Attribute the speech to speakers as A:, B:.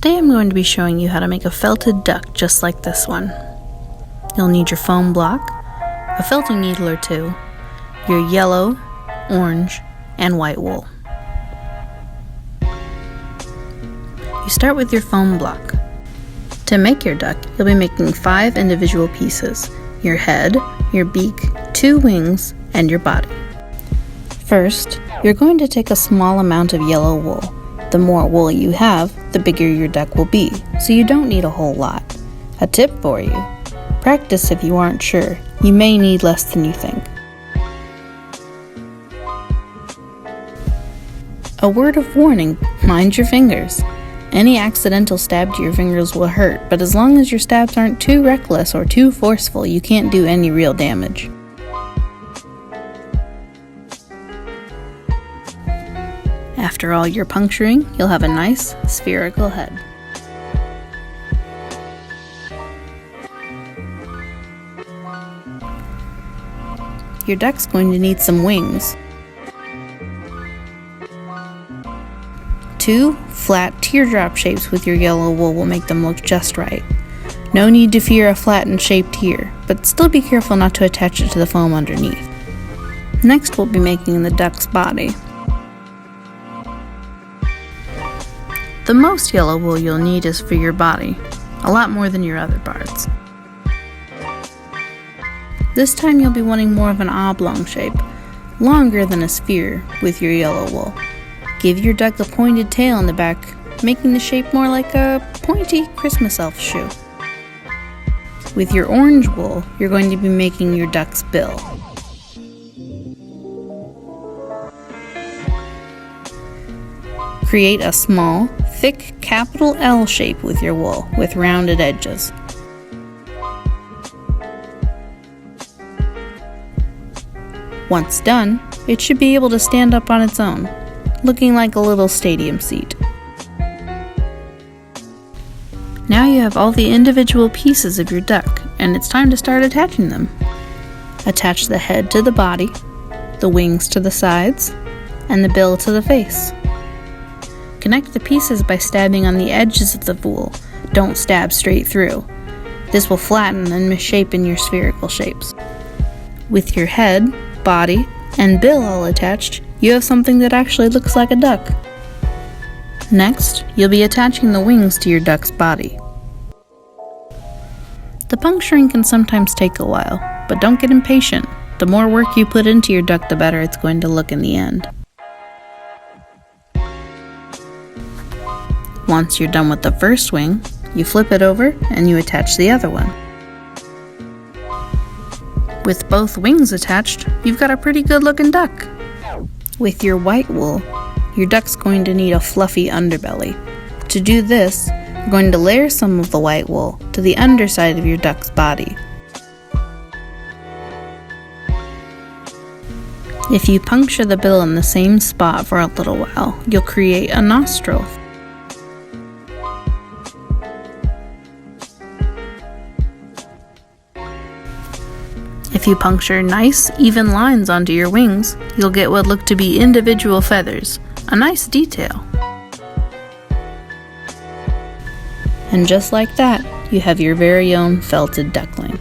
A: Today I'm going to be showing you how to make a felted duck just like this one. You'll need your foam block, a felting needle or two, your yellow, orange, and white wool. You start with your foam block. To make your duck, you'll be making 5 individual pieces: your head, your beak, 2 wings, and your body. First, you're going to take a small amount of yellow wool. The more wool you have, the bigger your duck will be, so you don't need a whole lot. A tip for you: practice if you aren't sure. You may need less than you think. A word of warning: mind your fingers. Any accidental stab to your fingers will hurt, but as long as your stabs aren't too reckless or too forceful, you can't do any real damage. After all your puncturing, you'll have a nice spherical head. Your duck's going to need some wings. 2 flat teardrop shapes with your yellow wool will make them look just right. No need to fear a flattened shaped tear, but still be careful not to attach it to the foam underneath. Next, we'll be making the duck's body. The most yellow wool you'll need is for your body, a lot more than your other parts. This time you'll be wanting more of an oblong shape, longer than a sphere, with your yellow wool. Give your duck a pointed tail in the back, making the shape more like a pointy Christmas elf shoe. With your orange wool, you're going to be making your duck's bill. Create a small, thick capital L shape with your wool, with rounded edges. Once done, it should be able to stand up on its own, looking like a little stadium seat. Now you have all the individual pieces of your duck, and it's time to start attaching them. Attach the head to the body, the wings to the sides, and the bill to the face. Connect the pieces by stabbing on the edges of the wool. Don't stab straight through. This will flatten and misshapen your spherical shapes. With your head, body, and bill all attached, you have something that actually looks like a duck. Next, you'll be attaching the wings to your duck's body. The puncturing can sometimes take a while, but don't get impatient. The more work you put into your duck, the better it's going to look in the end. Once you're done with the first wing, you flip it over and you attach the other one. With both wings attached, you've got a pretty good looking duck. With your white wool, your duck's going to need a fluffy underbelly. To do this, you're going to layer some of the white wool to the underside of your duck's body. If you puncture the bill in the same spot for a little while, you'll create a nostril. If you puncture nice, even lines onto your wings, you'll get what look to be individual feathers, a nice detail. And just like that, you have your very own felted duckling.